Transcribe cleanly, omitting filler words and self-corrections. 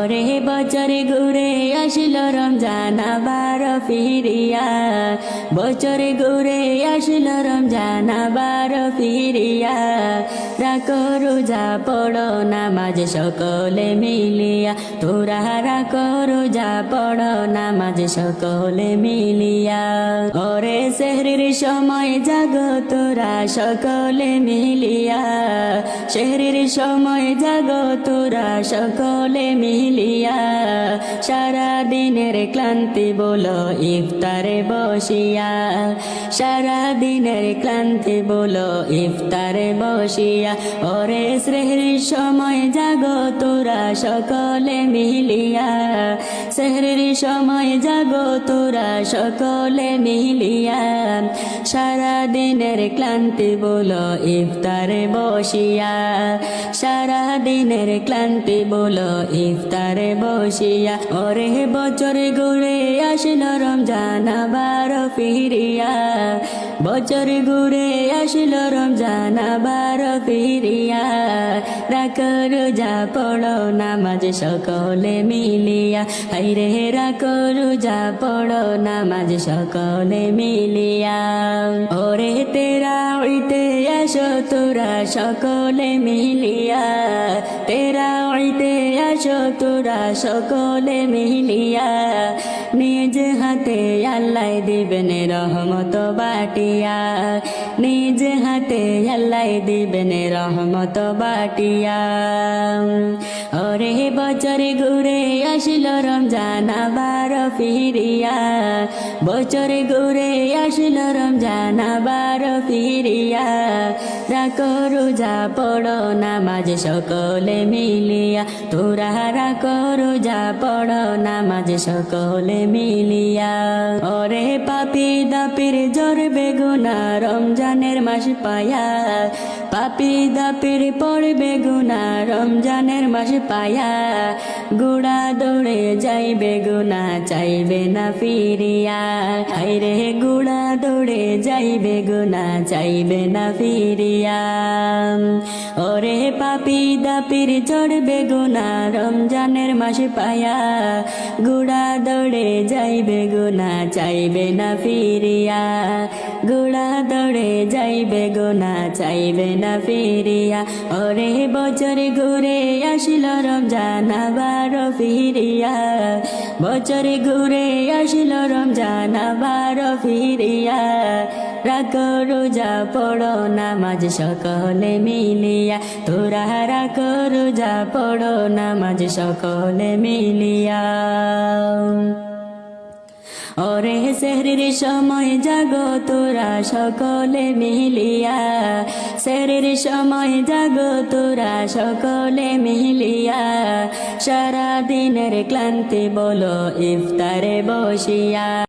ওরে বছরে ঘুরে আসলো রমজান আবার ফিরিয়া, বছরে ঘুরে আসলো রমজান আবার ফিরিয়া। রাখো রোজা পড়ো নামাজ সকলে মিলিয়া, তোরা রাখো রোজা পড়ো নামাজ সকলে মিলিয়া। ওরে সেহরির সময় জাগো তোরা সকলে মিলিয়া, সেহরির সময় জাগো তোরা সকলে মিলিয়া। সারা দিনের ক্লান্তি বলো ইফতারে বসিয়া, সারা দিনের ক্লান্তি বলো ইফতারে বসিয়া। ওরে সেহরির সময় জাগো তোরা সকলে মিলিয়া, সেহরির সময় জাগো তোরা সকলে মিলিয়া। সারা দিনের ক্লান্তি বলো ইফতারে বসিয়া, সারা দিনের ক্লান্তি বলো ইফতারে বসিয়া। ওরে বছরে ঘুরে আসলো রমজান আবার ফিরিয়া, বছর ঘুরে আসলো রমজান আবার ফিরিয়া। রাখো রোজা পড়ো নামাজ সকলে মিলিয়া, হাইরে রাখো রোজা পড়ো নামাজ সকলে মিলিয়া। ওরে তেরা উইতে আসো তোরা সকলে মিলিয়া, তেরা উইতে আসো তোরা সকলে মিলিয়া। নিজ হাতে আল্লাহ দিবেন রহমত বাটিয়া, নিজ হাতে আল্লাহ দিবেন রহমত বাটিয়া। ওরে বছরে ঘুরে আসলো রমজান আবার ফিরিয়া, বছরে ঘুরে আসলো রমজান আবার ফিরিয়া। রাখো রোজা পড়ো নামাজ সকলে মিলিয়া, তোরা রাখো রোজা পড়ো নামাজ সকলে মিলিয়া। ওরে পাপি দাপির জোর বেগুনা রমজানের মাস পায়া, পাপি দাপির পড়বে গুনা রমজানের মাস পায়া। গুড়া দৌড়ে যাইবে গুনা চাইবে না ফিরিয়া, হাইরে গুড়া দৌড়ে যাইবে গুনা চাইবে না ফিরিয়া। ওরে পাপি দাপির চড়বে গুনা রমজানের মাস পায়া, গুড়া দৌড়ে যাইবে গুনা চাইবে না ফিরিয়া, গুড়া দৌড়ে যাইবে গুনা চাইবে না ফিরিয়া। ওরে বছরে ঘুরে আসলো রমজান আবার ফিরিয়া, বছরে ঘুরে আসলো রমজান আবার ফিরিয়া। রাখো রোজা পড়ো নামাজ সকলে মিলিয়া, তোরা রাখো রোজা পড়ো নামাজ সকলে মিলিয়া। ওরে সেহরির সময় জাগো তোরা সকলে মিলিয়া, সেহরির সময় জাগো তোরা সকলে মিলিয়া। সারা দিনের ক্লান্তি বলো ইফতারে বসিয়া।